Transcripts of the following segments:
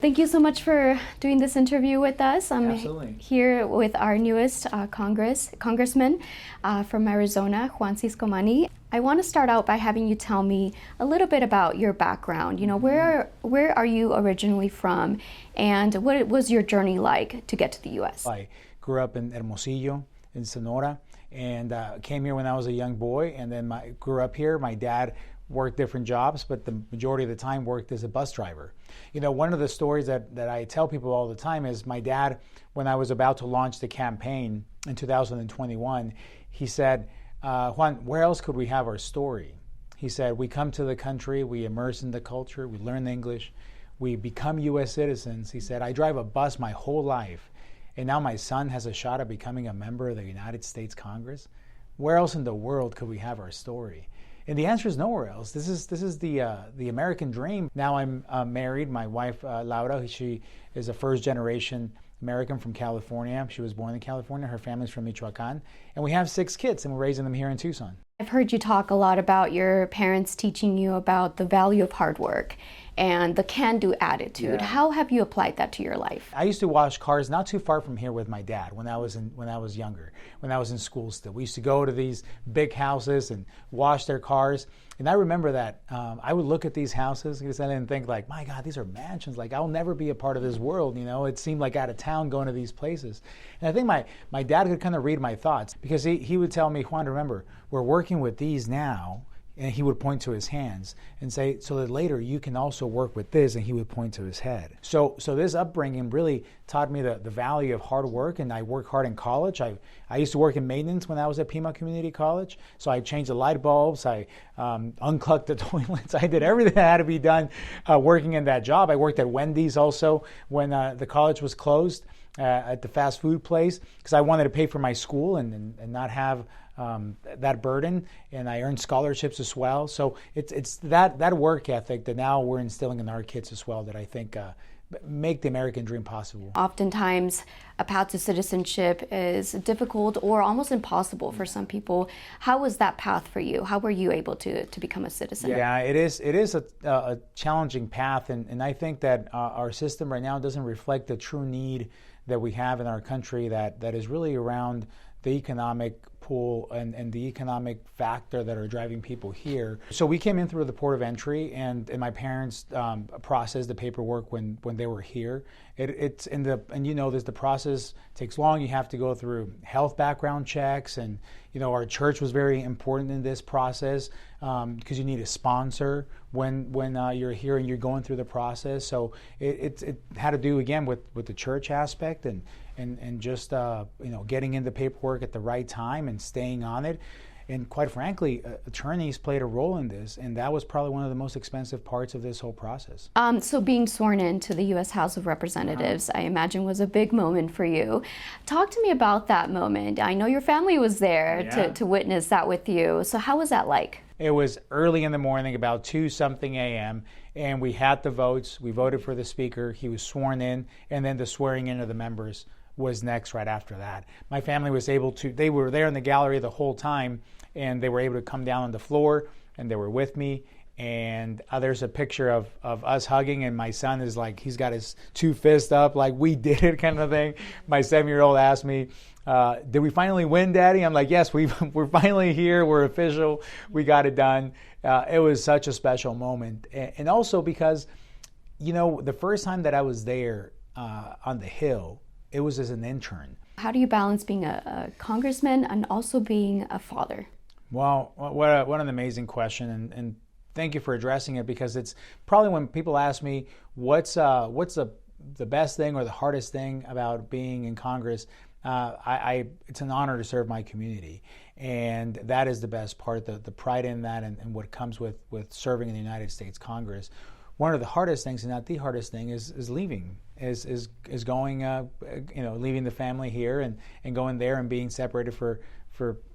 Thank you so much for doing this interview with us. I'm Absolutely. here with our newest congressman from Arizona, Juan Ciscomani. I want to start out by having you tell me a little bit about your background. You know, where are you originally from, and what was your journey like to get to the U.S.? I grew up in Hermosillo, in Sonora, and came here when I was a young boy, and then grew up here. My dad worked different jobs, but the majority of the time worked as a bus driver. You know, one of the stories that I tell people all the time is my dad, when I was about to launch the campaign in 2021, he said, Juan, where else could we have our story? He said, we come to the country, we immerse in the culture, we learn English, we become U.S. citizens. He said, I drive a bus my whole life, and now my son has a shot at becoming a member of the United States Congress. Where else in the world could we have our story? And the answer is nowhere else. This is the American dream. Now I'm married. My wife, Laura, she is a first-generation American from California. She was born in California. Her family's from Michoacan. And we have 6 kids, and we're raising them here in Tucson. I've heard you talk a lot about your parents teaching you about the value of hard work and the can-do attitude. Yeah. How have you applied that to your life? I used to wash cars not too far from here with my dad when I was younger, when I was in school still. We used to go to these big houses and wash their cars. And I remember that I would look at these houses because I didn't think like, my God, these are mansions. Like, I'll never be a part of this world. You know, it seemed like out of town going to these places. And I think my dad could kind of read my thoughts because he would tell me, Juan, remember, we're working with these now. And he would point to his hands and say, so that later you can also work with this, and he would point to his head. So this upbringing really taught me the value of hard work, and I worked hard in college. I used to work in maintenance when I was at Pima Community College, so I changed the light bulbs, I unclogged the toilets, I did everything that had to be done working in that job. I worked at Wendy's also when the college was closed at the fast food place because I wanted to pay for my school and not have that burden, and I earned scholarships as well. So it's that work ethic that now we're instilling in our kids as well that I think make the American dream possible. Oftentimes, a path to citizenship is difficult or almost impossible for some people. How was that path for you? How were you able to become a citizen? Yeah, it is a challenging path, and I think that our system right now doesn't reflect the true need that we have in our country that is really around the economic pool and the economic factor that are driving people here. So we came in through the port of entry, and my parents processed the paperwork when they were here. And you know this, the process takes long. You have to go through health background checks, and you know our church was very important in this process because you need a sponsor when you're here and you're going through the process. So it had to do again with the church aspect and just getting in the paperwork at the right time and staying on it. And quite frankly, attorneys played a role in this, and that was probably one of the most expensive parts of this whole process. So being sworn into the U.S. House of Representatives, I imagine, was a big moment for you. Talk to me about that moment. I know your family was there to witness that with you. So how was that like? It was early in the morning, about 2-something a.m., and we had the votes. We voted for the speaker. He was sworn in, and then the swearing in of the members was next right after that. My family was able to, they were there in the gallery the whole time, and they were able to come down on the floor, and they were with me. And there's a picture of us hugging, and my son is like, he's got his 2 fists up, like we did it kind of thing. My 7-year-old asked me, did we finally win, Daddy? I'm like, yes, we're finally here. We're official. We got it done. It was such a special moment. And also because, you know, the first time that I was there on the Hill, it was as an intern. How do you balance being a congressman and also being a father? Well, what an amazing question, and thank you for addressing it, because it's probably when people ask me what's the best thing or the hardest thing about being in Congress, it's an honor to serve my community, and that is the best part, the pride in that, and what comes with serving in the United States Congress. One of the hardest things, and not the hardest thing, is leaving, is going, leaving the family here and going there and being separated for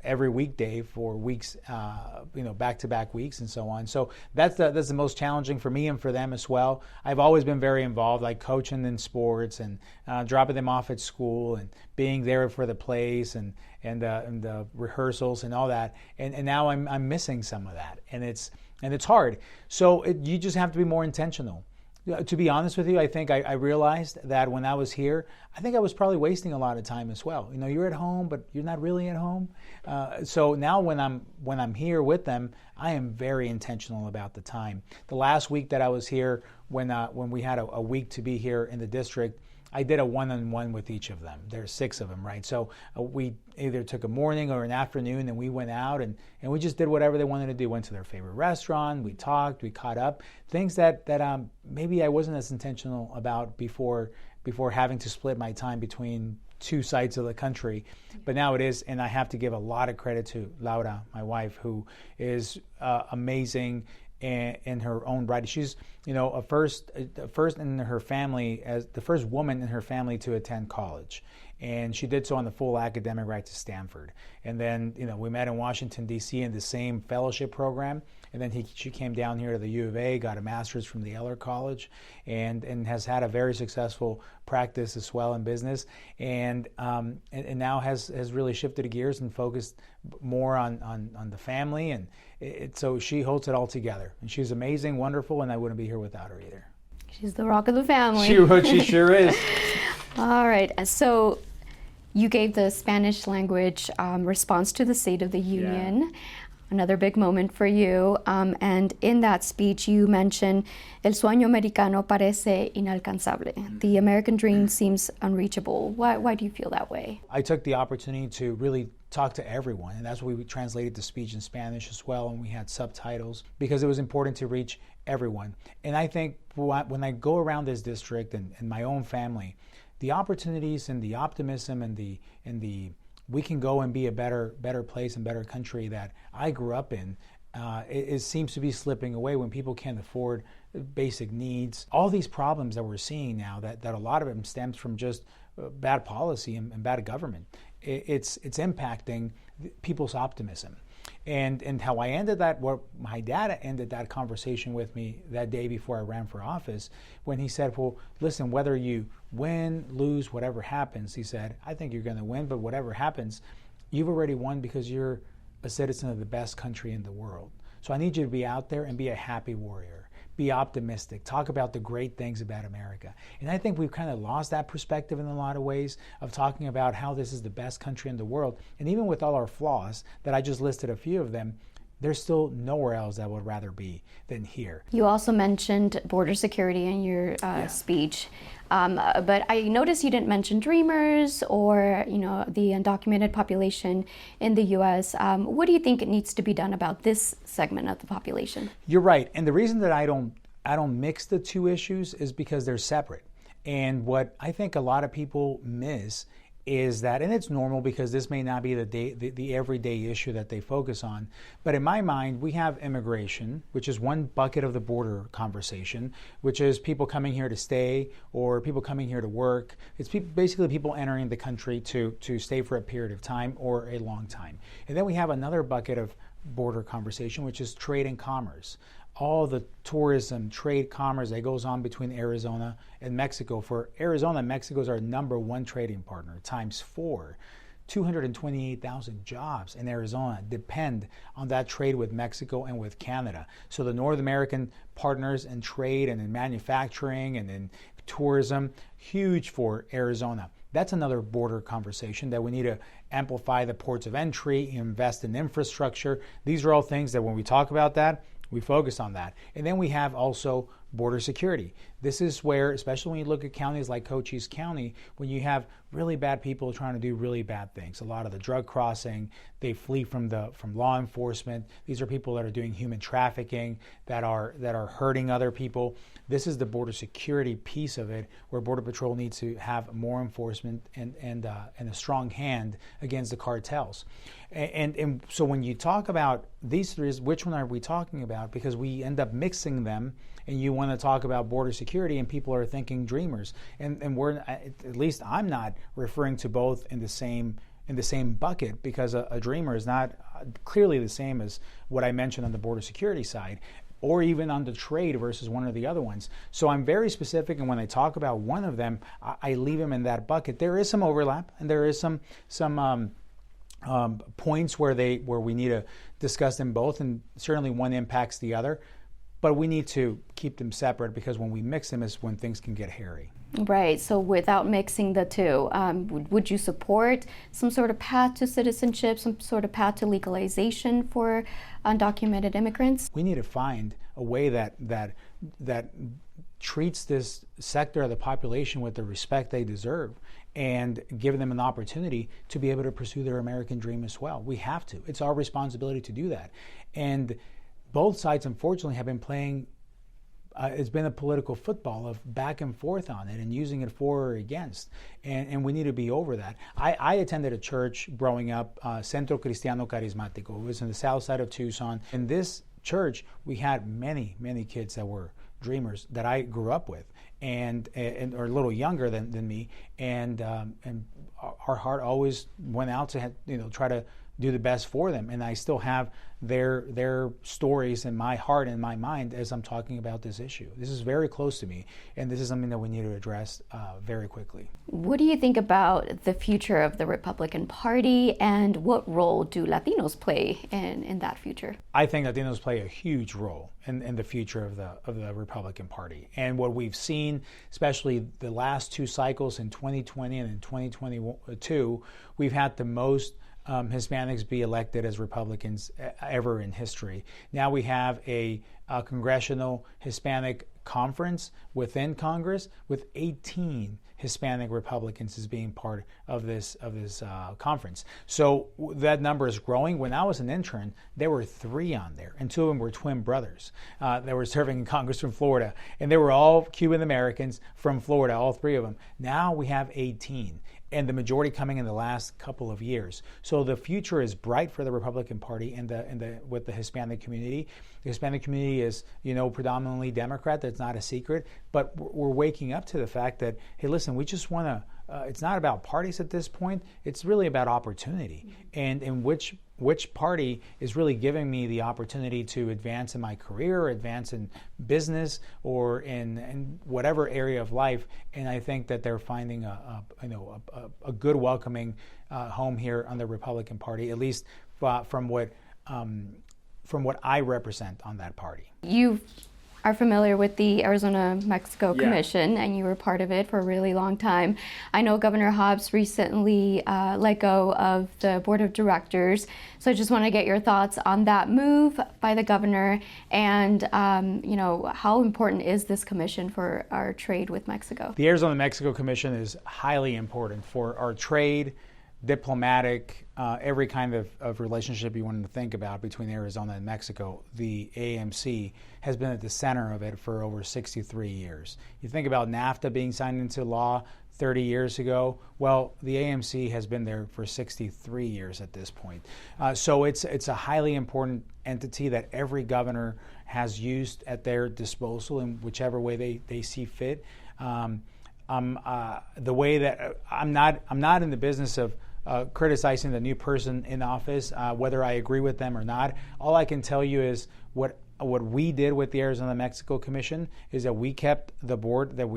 every weekday for weeks, back-to-back weeks and so on. So that's the most challenging for me and for them as well. I've always been very involved, like coaching in sports and dropping them off at school and being there for the plays and the rehearsals and all that. And now I'm missing some of that, and it's hard. So you just have to be more intentional. To be honest with you, I think I realized that when I was here, I think I was probably wasting a lot of time as well. You're at home, but you're not really at home. So now when I'm here with them, I am very intentional about the time. The last week that I was here, when we had a week to be here in the district, I did a one-on-one with each of them. There's 6 of them, right? So we either took a morning or an afternoon, and we went out and we just did whatever they wanted to do. Went to their favorite restaurant, we talked, we caught up. Things that maybe I wasn't as intentional about before having to split my time between 2 sides of the country. But now it is, and I have to give a lot of credit to Laura, my wife, who is amazing in her own right. She's, a first in her family, as the first woman in her family to attend college. And she did so on the full academic right to Stanford. And then, we met in Washington, D.C. in the same fellowship program. And then she came down here to the U of A, got a master's from the Eller College, and has had a very successful practice as well in business. And now has really shifted gears and focused more on the family. And so she holds it all together. And she's amazing, wonderful, and I wouldn't be here without her either. She's the rock of the family. She sure is. All right. So you gave the Spanish language response to the State of the Union. Yeah. Another big moment for you. And in that speech, you mentioned, El sueño americano parece inalcanzable. The American dream seems unreachable. Why do you feel that way? I took the opportunity to really talk to everyone, and that's why we translated the speech in Spanish as well, and we had subtitles, because it was important to reach everyone. And I think when I go around this district and my own family, the opportunities and the optimism and the we can go and be a better place and better country that I grew up in, it seems to be slipping away when people can't afford basic needs. All these problems that we're seeing now, that a lot of them stems from just bad policy and bad government. It's impacting people's optimism. And how I ended that, what my dad ended that conversation with me that day before I ran for office, when he said, well, listen, whether you win, lose, whatever happens, he said, I think you're going to win, but whatever happens, you've already won because you're a citizen of the best country in the world. So I need you to be out there and be a happy warrior. Be optimistic. Talk about the great things about America. And I think we've kind of lost that perspective in a lot of ways of talking about how this is the best country in the world. And even with all our flaws that I just listed a few of them, there's still nowhere else I would rather be than here. You also mentioned border security in your speech. But I noticed you didn't mention Dreamers or the undocumented population in the U.S. What do you think it needs to be done about this segment of the population? You're right, and the reason that I don't mix the 2 issues is because they're separate. And what I think a lot of people miss is that, and it's normal because this may not be the everyday issue that they focus on, but in my mind, we have immigration, which is one bucket of the border conversation, which is people coming here to stay or people coming here to work. It's basically people entering the country to stay for a period of time or a long time. And then we have another bucket of border conversation, which is trade and commerce. All the tourism, trade, commerce that goes on between Arizona and Mexico. For Arizona, Mexico is our #1 trading partner, times 4. 228,000 jobs in Arizona depend on that trade with Mexico and with Canada. So the North American partners in trade and in manufacturing and in tourism, huge for Arizona. That's another border conversation that we need to amplify the ports of entry, invest in infrastructure. These are all things that when we talk about that, we focus on that. And then we have also border security. This is where, especially when you look at counties like Cochise County, when you have really bad people trying to do really bad things. A lot of the drug crossing, they flee from law enforcement. These are people that are doing human trafficking, that are hurting other people. This is the border security piece of it, where Border Patrol needs to have more enforcement and a strong hand against the cartels. And so when you talk about these 3, which one are we talking about? Because we end up mixing them, and you want to talk about border security, and people are thinking Dreamers, and we're, at least I'm not referring to both in the same bucket, because a Dreamer is not clearly the same as what I mentioned on the border security side, or even on the trade versus one of the other ones. So I'm very specific, and when I talk about one of them, I leave them in that bucket. There is some overlap, and there is some points where we need to discuss them both, and certainly one impacts the other. but we need to keep them separate, because when we mix them is when things can get hairy. Right, so without mixing the two, would you support some sort of path to citizenship, some sort of path to legalization for undocumented immigrants? We need to find a way that treats this sector of the population with the respect they deserve, and give them an opportunity to be able to pursue their American dream as well. We have to. It's our responsibility to do that. And both sides, unfortunately, have been playing it's been a political football of back and forth on it and using it for or against. And we need to be over that. I attended a church growing up, Centro Cristiano Carismático. It was in the south side of Tucson. In this church, we had many, many kids that were dreamers that I grew up with, and or a little younger than me. And our heart always went out to try to do the best for them, and I still have their stories in my heart and my mind as I'm talking about this issue. This is very close to me, and this is something that we need to address very quickly. What do you think about the future of the Republican Party, and what role do Latinos play in that future? I think Latinos play a huge role in the future of the Republican Party. And what we've seen, especially the last two cycles in 2020 and in 2022, we've had the most Hispanics be elected as Republicans ever in history. Now we have a congressional Hispanic conference within Congress with 18 Hispanic Republicans as being part of this conference. So that number is growing. When I was an intern, there were 3 on there, and 2 of them were twin brothers that were serving in Congress from Florida, and they were all Cuban Americans from Florida, all 3 of them. Now we have 18. And the majority coming in the last couple of years. So the future is bright for the Republican Party and with the Hispanic community. The Hispanic community is, predominantly Democrat. That's not a secret. But we're waking up to the fact that, hey, listen, we just want to. It's not about parties at this point. It's really about opportunity, and which party is really giving me the opportunity to advance in my career, advance in business, or in whatever area of life. And I think that they're finding a good, welcoming home here on the Republican Party, at least from what I represent on that party. You are familiar with the Arizona-Mexico Commission, and you were part of it for a really long time. I know Governor Hobbs recently let go of the board of directors, so I just want to get your thoughts on that move by the governor, and how important is this commission for our trade with Mexico? The Arizona-Mexico Commission is highly important for our trade, diplomatic, every kind of relationship you wanted to think about between Arizona and Mexico. The AMC has been at the center of it for over 63 years. You think about NAFTA being signed into law 30 years ago. Well, the AMC has been there for 63 years at this point. So it's a highly important entity that every governor has used at their disposal in whichever way they see fit. The way that I'm not in the business of criticizing the new person in office, whether I agree with them or not. All I can tell you is what we did with the Arizona-Mexico Commission is that we kept the board that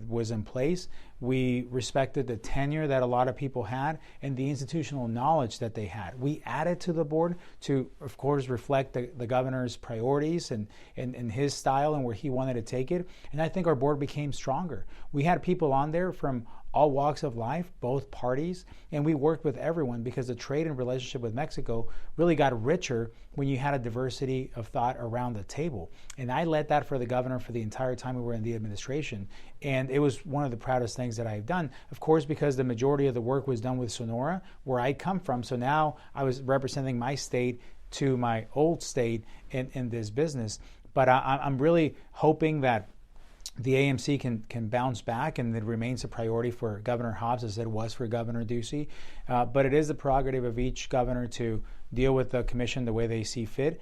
was in place. We respected the tenure that a lot of people had and the institutional knowledge that they had. We added to the board to, of course, reflect the governor's priorities and his style and where he wanted to take it. And I think our board became stronger. We had people on there from all walks of life, both parties, and we worked with everyone because the trade and relationship with Mexico really got richer when you had a diversity of thought around the table. And I led that for the governor for the entire time we were in the administration. And it was one of the proudest things that I've done, of course, because the majority of the work was done with Sonora, where I come from. So now I was representing my state to my old state in this business. But I'm really hoping that the AMC can bounce back, and it remains a priority for Governor Hobbs as it was for Governor Ducey. But it is the prerogative of each governor to deal with the commission the way they see fit.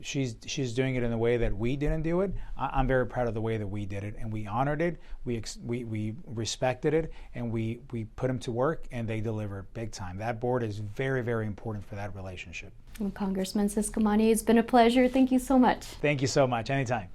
She's doing it in a way that we didn't do it. I'm very proud of the way that we did it, and we honored it. We respected it, and we put them to work, and they delivered big time. That board is very, very important for that relationship. Well, Congressman Ciscomani, it's been a pleasure. Thank you so much. Thank you so much. Anytime.